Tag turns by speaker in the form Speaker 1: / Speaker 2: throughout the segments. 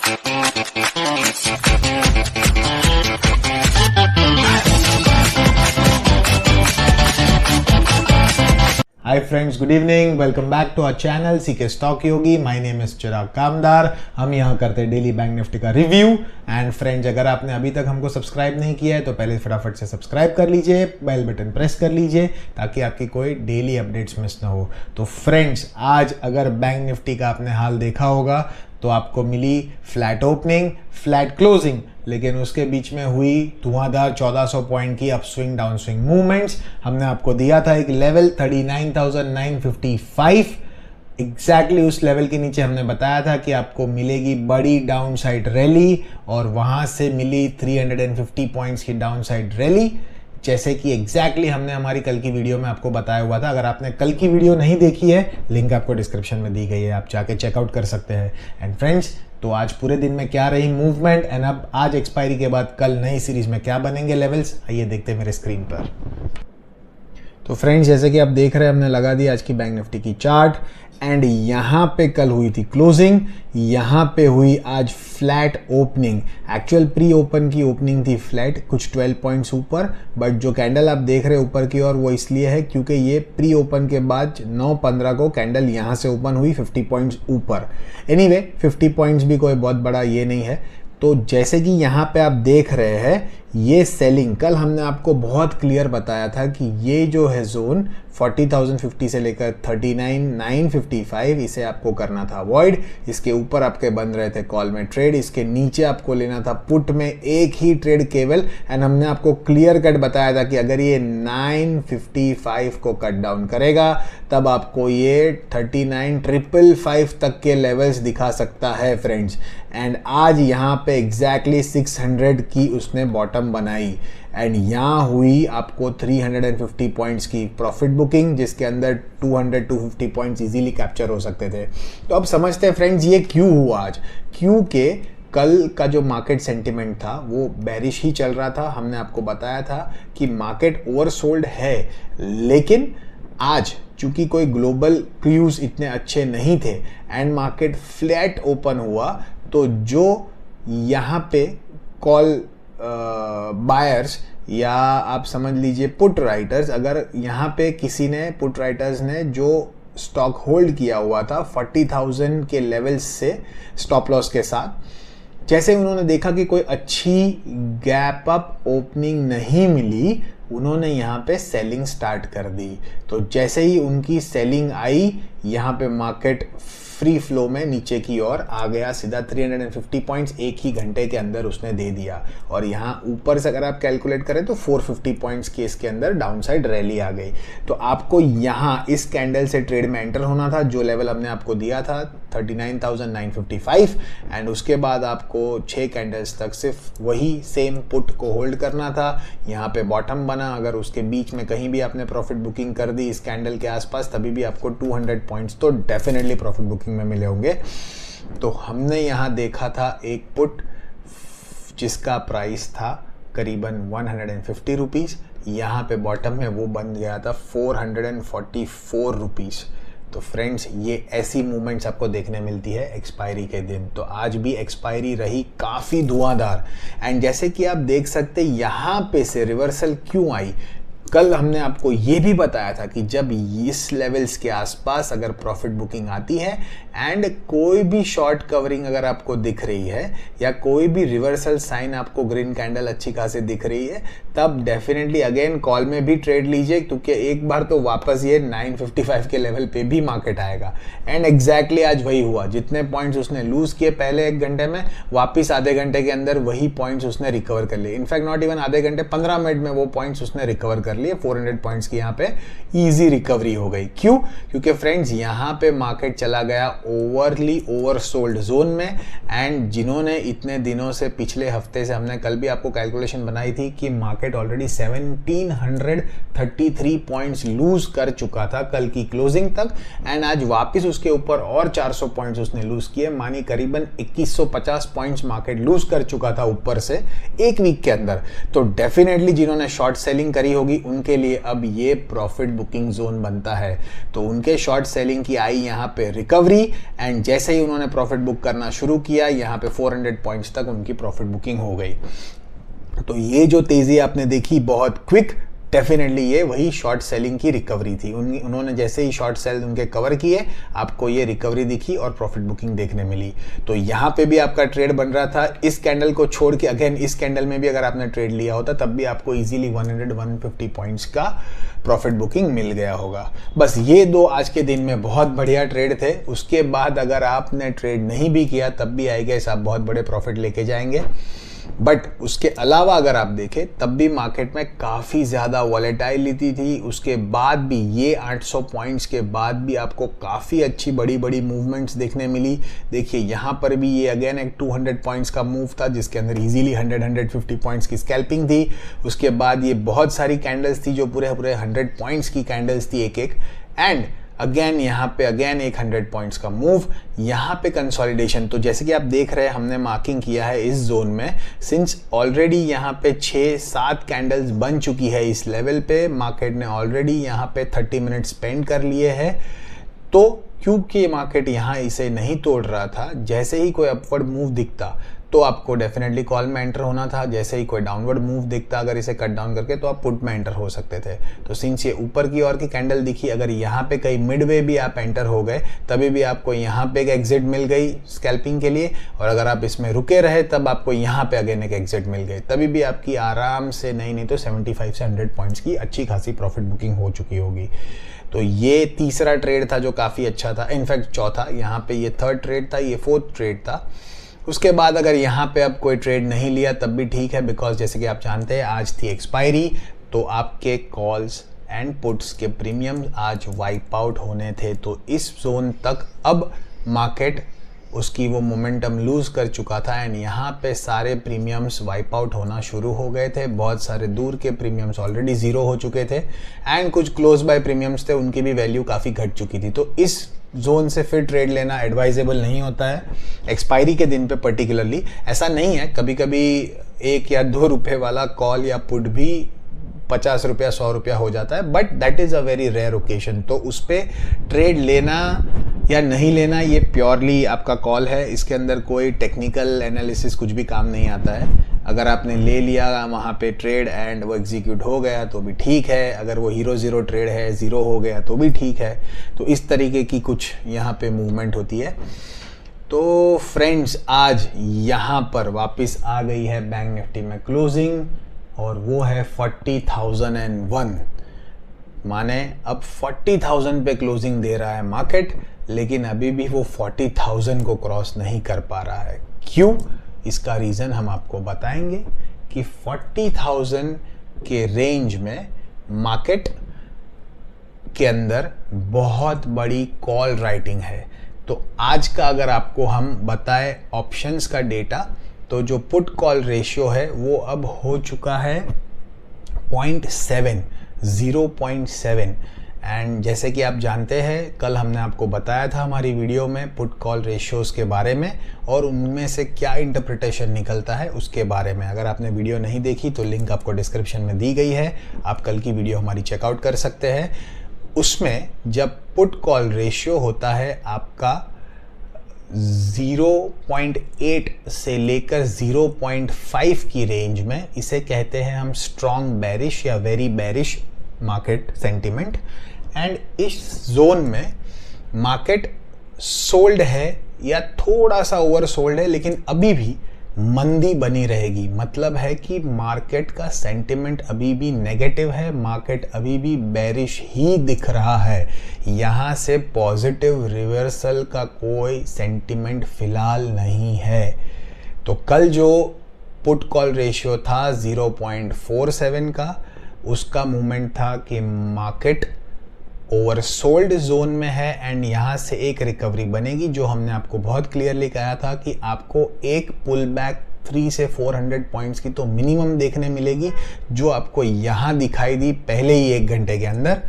Speaker 1: Hi friends, good evening. Welcome back to our channel CK Stock Yogi. My name is चिराग कामदार. हम यहाँ करते हैं daily bank Nifty का review. And friends, अगर आपने अभी तक हमको सब्सक्राइब नहीं किया है तो पहले फटाफट से सब्सक्राइब कर लीजिए, बेल बटन प्रेस कर लीजिए ताकि आपकी कोई डेली अपडेट्स मिस ना हो. तो फ्रेंड्स, आज अगर बैंक निफ्टी का आपने हाल देखा होगा तो आपको मिली फ्लैट ओपनिंग, फ्लैट क्लोजिंग, लेकिन उसके बीच में हुई धुआंधार 1400 पॉइंट की अपस्विंग डाउनस्विंग मूवमेंट्स. हमने आपको दिया था एक लेवल 39,955. एग्जैक्टली उस लेवल के नीचे हमने बताया था कि आपको मिलेगी बड़ी डाउन साइड रैली और वहां से मिली 350 पॉइंट्स की डाउन साइड रैली, जैसे कि एग्जैक्टली हमने हमारी कल की वीडियो में आपको बताया हुआ था. अगर आपने कल की वीडियो नहीं देखी है, लिंक आपको डिस्क्रिप्शन में दी गई है, आप जाके चेकआउट कर सकते हैं. एंड फ्रेंड्स, तो आज पूरे दिन में क्या रही मूवमेंट एंड अब आज एक्सपायरी के बाद कल नई सीरीज में क्या बनेंगे लेवल्स, आइए देखते हैं मेरे स्क्रीन पर. तो फ्रेंड्स, जैसे कि आप देख रहे हैं, हमने लगा दी आज की बैंक निफ्टी की चार्ट एंड यहाँ पे कल हुई थी क्लोजिंग, यहाँ पे हुई आज flat opening. Actual pre open की ओपनिंग थी फ्लैट, कुछ 12 पॉइंट्स ऊपर, बट जो कैंडल आप देख रहे हैं ऊपर की ओर वो इसलिए है क्योंकि ये प्री ओपन के बाद 9:15 को कैंडल यहाँ से ओपन हुई 50 पॉइंट्स ऊपर. एनीवे 50 पॉइंट्स भी कोई बहुत बड़ा ये नहीं है. तो जैसे कि यहाँ पे आप देख रहे हैं, ये सेलिंग कल हमने आपको बहुत क्लियर बताया था कि ये जो है जोन 40,050 से लेकर 39,955, इसे आपको करना था अवॉइड. इसके ऊपर आपके बन रहे थे कॉल में ट्रेड, इसके नीचे आपको लेना था पुट में एक ही ट्रेड केवल. एंड हमने आपको क्लियर कट बताया था कि अगर ये 955 को कट डाउन करेगा तब आपको ये 39,555 तक के लेवल्स दिखा सकता है फ्रेंड्स. एंड आज यहाँ पे एग्जैक्टली 600 की उसने बॉटम बनाई एंड यहाँ हुई आपको 350 पॉइंट्स की प्रॉफिट बुकिंग, जिसके अंदर 200-250 पॉइंट्स इजीली कैप्चर हो सकते थे. तो अब समझते हैं फ्रेंड्स ये क्यों हुआ आज. क्योंकि कल का जो मार्केट सेंटिमेंट था वो बेरिश ही चल रहा था. हमने आपको बताया था कि मार्केट ओवरसोल्ड है, लेकिन आज चूंकि कोई ग्लोबल क्यूज इतने अच्छे नहीं थे एंड मार्केट फ्लैट ओपन हुआ, तो जो यहाँ पे कॉल बायर्स या आप समझ लीजिए पुट राइटर्स, अगर यहाँ पे किसी ने पुट राइटर्स ने जो स्टॉक होल्ड किया हुआ था 40,000 के लेवल्स से स्टॉप लॉस के साथ, जैसे उन्होंने देखा कि कोई अच्छी गैप अप ओपनिंग नहीं मिली, उन्होंने यहाँ पे सेलिंग स्टार्ट कर दी. तो जैसे ही उनकी सेलिंग आई, यहाँ पे मार्केट फ्री फ्लो में नीचे की ओर आ गया, सीधा 350 पॉइंट्स एक ही घंटे के अंदर उसने दे दिया. और यहाँ ऊपर से अगर आप कैलकुलेट करें तो 450 पॉइंट्स के इसके अंदर डाउनसाइड रैली आ गई. तो आपको यहाँ इस कैंडल से ट्रेड में एंटर होना था. जो लेवल हमने आपको दिया था 39,955 एंड उसके बाद आपको 6 कैंडल्स तक सिर्फ वही सेम पुट को होल्ड करना था. यहाँ पे बॉटम बना, अगर उसके बीच में कहीं भी आपने प्रॉफिट बुकिंग कर दी इस कैंडल के आसपास, तभी भी आपको 200 पॉइंट्स तो डेफिनेटली प्रॉफिट बुकिंग में मिले होंगे. तो हमने यहाँ देखा था एक पुट जिसका प्राइस था करीबन 150 रुपीज़, यहाँ पे बॉटम में वो बन गया था 444 रुपीज़. तो फ्रेंड्स, ये ऐसी मूवमेंट्स आपको देखने मिलती है एक्सपायरी के दिन. तो आज भी एक्सपायरी रही काफ़ी धुआंधार एंड जैसे कि आप देख सकते यहाँ पे से रिवर्सल क्यों आई. कल हमने आपको ये भी बताया था कि जब इस लेवल्स के आसपास अगर प्रॉफिट बुकिंग आती है एंड कोई भी शॉर्ट कवरिंग अगर आपको दिख रही है या कोई भी रिवर्सल साइन आपको ग्रीन कैंडल अच्छी खासी दिख रही है, तब डेफिनेटली अगेन कॉल में भी ट्रेड लीजिए, क्योंकि एक बार तो वापस ये 955 के लेवल पे भी मार्केट आएगा. एंड एग्जैक्टली आज वही हुआ. जितने पॉइंट्स उसने लूज किए पहले एक घंटे में, वापिस आधे घंटे के अंदर वही पॉइंट्स उसने रिकवर कर लिए. इनफैक्ट नॉट इवन आधे घंटे, 15 मिनट में वो पॉइंट्स उसने रिकवर कर लिए. 400 पॉइंट्स की यहाँ पे इजी रिकवरी हो गई. क्यों? क्योंकि फ्रेंड्स यहाँ पे मार्केट चला गया ओवरली ओवरसोल्ड जोन में. एंड जिन्होंने इतने दिनों से, पिछले हफ्ते से हमने कल भी आपको कैलकुलेशन बनाई थी कि मार्केट ऑलरेडी 1733 पॉइंट्स लूज कर चुका था कल की क्लोजिंग तक एंड आज वापस उसके ऊपर और 400 पॉइंट्स उसने लूज किए, मानी करीबन 2150 पॉइंट्स मार्केट लूज कर चुका था ऊपर से एक वीक के अंदर. तो डेफिनेटली जिन्होंने शॉर्ट सेलिंग करी होगी उनके लिए अब ये प्रॉफिट बुकिंग जोन बनता है। तो उनके शॉर्ट सेलिंग की आई यहाँ पे रिकवरी, एंड जैसे ही उन्होंने प्रॉफिट बुक करना शुरू किया यहाँ पे 400 पॉइंट्स तक उनकी प्रॉफिट बुकिंग हो गई। तो ये जो तेजी आपने देखी बहुत क्विक, डेफिनेटली ये वही शॉर्ट सेलिंग की रिकवरी थी। उन्होंने जैसे ही शॉर्ट सेल उनके कवर किए, आपको ये रिकवरी दिखी और प्रॉफिट बुकिंग देखने मिली। तो यहाँ पे भी आपका ट्रेड बन रहा था। इस कैंडल को छोड़ के अगेन इस कैंडल में भी अगर आपने ट्रेड लिया होता तब भी आपको इजीली 100-150 पॉइंट्स का प्रॉफिट बुकिंग मिल गया होगा। बस ये दो आज के दिन में बहुत बढ़िया ट्रेड थे। उसके बाद अगर आपने ट्रेड नहीं भी किया तब भी आई गेस आप बहुत बड़े प्रॉफिट लेके जाएंगे। बट उसके अलावा अगर आप देखें तब भी मार्केट में काफ़ी ज़्यादा वॉलेटाइलिटी थी। उसके बाद भी ये 800 पॉइंट्स के बाद भी आपको काफ़ी अच्छी बड़ी बड़ी मूवमेंट्स देखने मिली। देखिए यहाँ पर भी ये अगेन एक 200 पॉइंट्स का मूव था जिसके अंदर इजीली 100-150 पॉइंट्स की स्कैल्पिंग थी। उसके बाद ये बहुत सारी कैंडल्स थी जो पूरे 100 पॉइंट्स की कैंडल्स थी एक एक, एंड अगेन यहाँ पे अगेन एक 100 पॉइंट्स का मूव, यहाँ पे कंसोलिडेशन। तो जैसे कि आप देख रहे हैं हमने मार्किंग किया है इस जोन में, सिंस ऑलरेडी यहाँ पे 6-7 कैंडल्स बन चुकी है इस लेवल पे, मार्केट ने ऑलरेडी यहाँ पे 30 मिनट स्पेंड कर लिए हैं। तो क्योंकि मार्केट यहाँ इसे नहीं तोड़ रहा था, जैसे ही कोई अपवर्ड मूव दिखता तो आपको डेफिनेटली कॉल में एंटर होना था। जैसे ही कोई डाउनवर्ड मूव दिखता अगर इसे कट डाउन करके तो आप पुट में एंटर हो सकते थे। तो सिंस ये ऊपर की ओर की कैंडल दिखी, अगर यहाँ पे कहीं मिडवे भी आप एंटर हो गए तभी भी आपको यहाँ पे एक एग्जिट मिल गई स्कैल्पिंग के लिए, और अगर आप इसमें रुके रहे तब आपको यहाँ पे अगेन एक एग्जिट मिल गई, तभी भी आपकी आराम से नहीं तो 75 से 100 पॉइंट्स की अच्छी खासी प्रॉफिट बुकिंग हो चुकी होगी। तो ये तीसरा ट्रेड था जो काफ़ी अच्छा था, इनफैक्ट चौथा, यहाँ पे ये थर्ड ट्रेड था, ये फोर्थ ट्रेड था। उसके बाद अगर यहाँ पे अब कोई ट्रेड नहीं लिया तब भी ठीक है, बिकॉज जैसे कि आप जानते हैं आज थी एक्सपायरी, तो आपके कॉल्स एंड पुट्स के प्रीमियम आज वाइप आउट होने थे। तो इस जोन तक अब मार्केट उसकी वो मोमेंटम लूज कर चुका था, एंड यहाँ पे सारे प्रीमियम्स वाइप आउट होना शुरू हो गए थे। बहुत सारे दूर के प्रीमियम्स ऑलरेडी ज़ीरो हो चुके थे, एंड कुछ क्लोज बाय प्रीमियम्स थे उनकी भी वैल्यू काफ़ी घट चुकी थी। तो इस जोन से फिर ट्रेड लेना एडवाइजेबल नहीं होता है एक्सपायरी के दिन पे पर्टिकुलरली। ऐसा नहीं है, कभी कभी 1 या 2 रुपए वाला कॉल या पुट भी 50 रुपया 100 रुपया हो जाता है, but that is a very rare occasion. तो उस पर ट्रेड लेना या नहीं लेना ये प्योरली आपका कॉल है, इसके अंदर कोई टेक्निकल एनालिसिस कुछ भी काम नहीं आता है। अगर आपने ले लिया वहाँ पे ट्रेड एंड वो एग्जीक्यूट हो गया तो भी ठीक है, अगर वो 0-0 ट्रेड है, 0 हो गया तो भी ठीक है। तो इस तरीके की कुछ यहाँ पे मूवमेंट होती है। तो फ्रेंड्स आज यहाँ पर वापस आ गई है बैंक निफ्टी में क्लोजिंग, और वो है 40,001। माने अब 40,000 पे क्लोजिंग दे रहा है मार्केट, लेकिन अभी भी वो 40,000 को क्रॉस नहीं कर पा रहा है। क्यों? इसका रीज़न हम आपको बताएंगे कि 40,000 के रेंज में मार्केट के अंदर बहुत बड़ी कॉल राइटिंग है। तो आज का अगर आपको हम बताएं ऑप्शंस का डेटा, तो जो पुट कॉल रेशियो है वो अब हो चुका है 0.7, एंड जैसे कि आप जानते हैं कल हमने आपको बताया था हमारी वीडियो में पुट कॉल रेशियोज के बारे में, और उनमें से क्या इंटरप्रिटेशन निकलता है उसके बारे में। अगर आपने वीडियो नहीं देखी तो लिंक आपको डिस्क्रिप्शन में दी गई है, आप कल की वीडियो हमारी चेकआउट कर सकते हैं। उसमें जब पुट कॉल रेशियो होता है आपका 0.8 से लेकर 0.5 की रेंज में, इसे कहते हैं हम स्ट्रॉन्ग बेरिश या very bearish market sentiment. And इस जोन में मार्केट सोल्ड है या थोड़ा सा ओवर सोल्ड है, लेकिन अभी भी मंदी बनी रहेगी। मतलब है कि मार्केट का सेंटिमेंट अभी भी नेगेटिव है, मार्केट अभी भी बेरिश ही दिख रहा है। यहाँ से पॉजिटिव रिवर्सल का कोई सेंटिमेंट फिलहाल नहीं है। तो कल जो पुट कॉल रेशियो था 0.47 का, उसका मूवमेंट था कि मार्केट ओवरसोल्ड जोन में है, एंड यहाँ से एक रिकवरी बनेगी, जो हमने आपको बहुत क्लियरली कहा था कि आपको एक पुल बैक 300 से 400 पॉइंट्स की तो मिनिमम देखने मिलेगी, जो आपको यहाँ दिखाई दी पहले ही 1 घंटे के अंदर।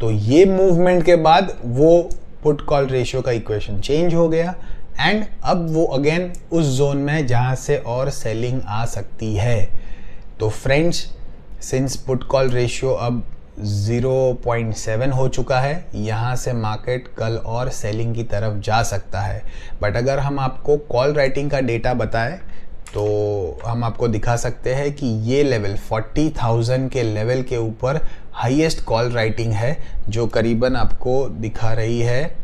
Speaker 1: तो ये मूवमेंट के बाद वो पुट कॉल रेशियो का इक्वेशन चेंज हो गया, एंड अब वो अगेन उस जोन में जहाँ से और सेलिंग आ सकती है। तो friends since put call ratio अब 0.7 हो चुका है, यहाँ से मार्केट कल और सेलिंग की तरफ जा सकता है। बट अगर हम आपको कॉल राइटिंग का डेटा बताएं तो हम आपको दिखा सकते हैं कि ये लेवल 40,000 के लेवल के ऊपर हाईएस्ट कॉल राइटिंग है, जो करीबन आपको दिखा रही है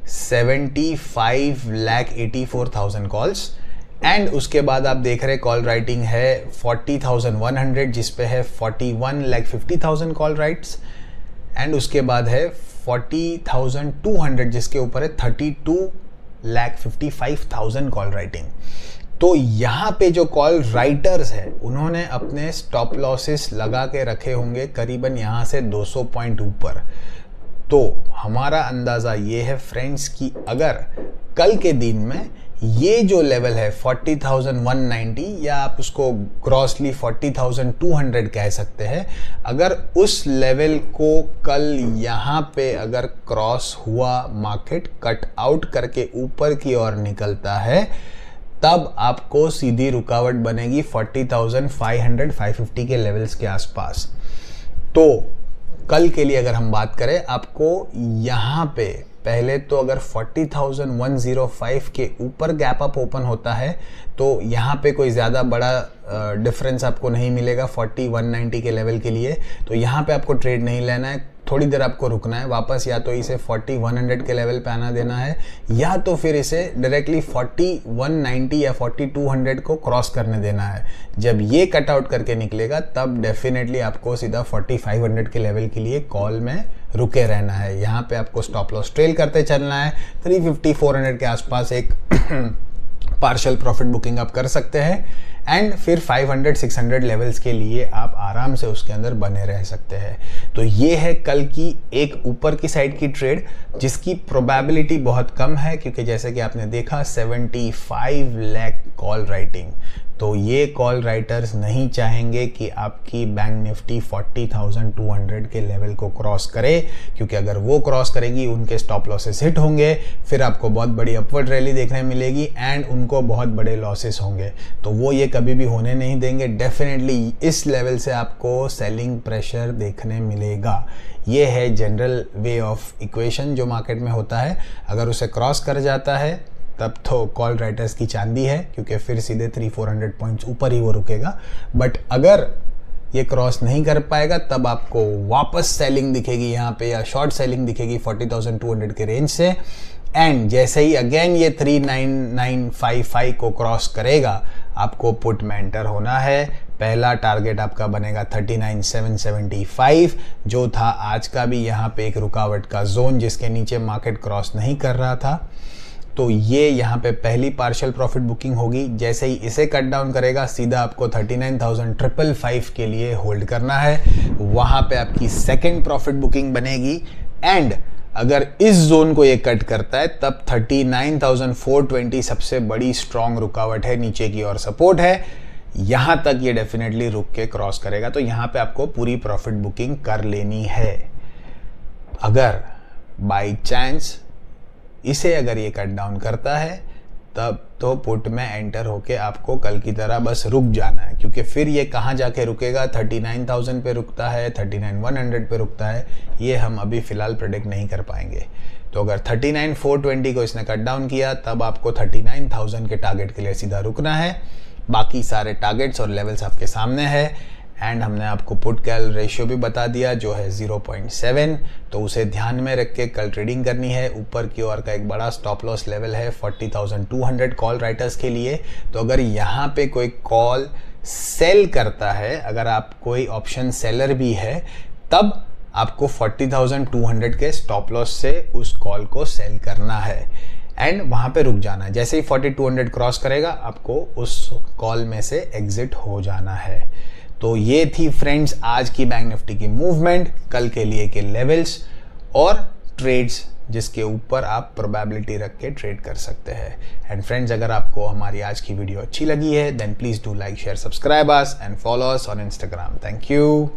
Speaker 1: 75,84,000 कॉल्स। एंड उसके बाद आप देख रहे कॉल राइटिंग है 40,100 जिस पे है 41,50,000 कॉल राइट्स। एंड उसके बाद है 40,200 जिसके ऊपर है 32,55,000 कॉल राइटिंग। तो यहाँ पे जो कॉल राइटर्स है उन्होंने अपने स्टॉप लॉसेस लगा के रखे होंगे करीबन यहाँ से 200 पॉइंट ऊपर। तो हमारा अंदाज़ा ये है फ्रेंड्स कि अगर कल के दिन में ये जो लेवल है 40,190 या आप उसको ग्रॉसली 40,200 कह सकते हैं, अगर उस लेवल को कल यहाँ पे अगर क्रॉस हुआ, मार्केट कट आउट करके ऊपर की ओर निकलता है, तब आपको सीधी रुकावट बनेगी 40,500-550 के लेवल्स के आसपास। तो कल के लिए अगर हम बात करें, आपको यहाँ पे पहले तो अगर 40,105 के ऊपर गैप अप ओपन होता है तो यहाँ पे कोई ज़्यादा बड़ा डिफरेंस आपको नहीं मिलेगा 40,190 के लेवल के लिए। तो यहाँ पे आपको ट्रेड नहीं लेना है, थोड़ी देर आपको रुकना है, वापस या तो इसे 40,100 के लेवल पे आना देना है, या तो फिर इसे डायरेक्टली 40,190 या 40,200 को क्रॉस करने देना है। जब ये कट आउट करके निकलेगा तब डेफिनेटली आपको सीधा 40,500 के लेवल के लिए कॉल में रुके रहना है। यहाँ पे आपको स्टॉप लॉस ट्रेल करते चलना है। 350-400 के आसपास एक पार्शियल प्रॉफिट बुकिंग आप कर सकते हैं एंड फिर 500-600 लेवल्स के लिए आप आराम से उसके अंदर बने रह सकते हैं। तो ये है कल की एक ऊपर की साइड की ट्रेड जिसकी प्रोबेबिलिटी बहुत कम है, क्योंकि जैसे कि आपने देखा 75 लाख कॉल राइटिंग। तो ये कॉल राइटर्स नहीं चाहेंगे कि आपकी बैंक निफ्टी 40,200 के लेवल को क्रॉस करे, क्योंकि अगर वो क्रॉस करेगी उनके स्टॉप लॉसेस हिट होंगे, फिर आपको बहुत बड़ी अपवर्ड रैली देखने मिलेगी एंड उनको बहुत बड़े लॉसेस होंगे। तो वो ये कभी भी होने नहीं देंगे। डेफिनेटली इस लेवल से आपको सेलिंग प्रेशर देखने मिलेगा। ये है जनरल वे ऑफ इक्वेशन जो मार्केट में होता है। अगर उसे क्रॉस कर जाता है तब तो कॉल राइटर्स की चांदी है, क्योंकि फिर सीधे 300-400 पॉइंट्स ऊपर ही वो रुकेगा। बट अगर ये क्रॉस नहीं कर पाएगा तब आपको वापस सेलिंग दिखेगी यहाँ पे, या शॉर्ट सेलिंग दिखेगी 40,200 के रेंज से। एंड जैसे ही अगेन ये 39,955 को क्रॉस करेगा, आपको पुट में एंटर होना है। पहला टारगेट आपका बनेगा 39,775 जो था आज का भी यहाँ पे एक रुकावट का जोन, जिसके नीचे मार्केट क्रॉस नहीं कर रहा था। तो ये यहाँ पे पहली पार्शियल प्रॉफिट बुकिंग होगी। जैसे ही इसे कट डाउन करेगा, सीधा आपको 39,555 के लिए होल्ड करना है। वहाँ पे आपकी सेकेंड प्रॉफिट बुकिंग बनेगी। एंड अगर इस जोन को ये कट करता है तब 39,420 सबसे बड़ी स्ट्रॉन्ग रुकावट है, नीचे की ओर सपोर्ट है। यहाँ तक ये डेफिनेटली रुक के क्रॉस करेगा, तो यहाँ पे आपको पूरी प्रॉफिट बुकिंग कर लेनी है। अगर बाई चांस इसे अगर ये कट डाउन करता है तब तो पुट में एंटर होके आपको कल की तरह बस रुक जाना है, क्योंकि फिर ये कहाँ जाके रुकेगा, 39,000 पे रुकता है, 39,100 पे रुकता है, ये हम अभी फ़िलहाल प्रेडिक्ट नहीं कर पाएंगे। तो अगर 39,420 को इसने कट डाउन किया तब आपको 39,000 के टारगेट के लिए सीधा रुकना है। बाकी सारे टारगेट्स और लेवल्स आपके सामने है। एंड हमने आपको पुट कॉल रेशियो भी बता दिया जो है 0.7, तो उसे ध्यान में रख के कल ट्रेडिंग करनी है। ऊपर की ओर का एक बड़ा स्टॉप लॉस लेवल है 40,200 कॉल राइटर्स के लिए। तो अगर यहाँ पे कोई कॉल सेल करता है, अगर आप कोई ऑप्शन सेलर भी है, तब आपको 40,200 के स्टॉप लॉस से उस कॉल को सेल करना है एंड वहाँ पे रुक जाना है। जैसे ही 40,200 क्रॉस करेगा आपको उस कॉल में से एग्जिट हो जाना है। तो ये थी फ्रेंड्स आज की बैंक निफ्टी की मूवमेंट, कल के लिए के लेवल्स और ट्रेड्स जिसके ऊपर आप प्रोबेबिलिटी रख के ट्रेड कर सकते हैं। एंड फ्रेंड्स, अगर आपको हमारी आज की वीडियो अच्छी लगी है then please do like, share, subscribe us and follow us on Instagram. Thank you.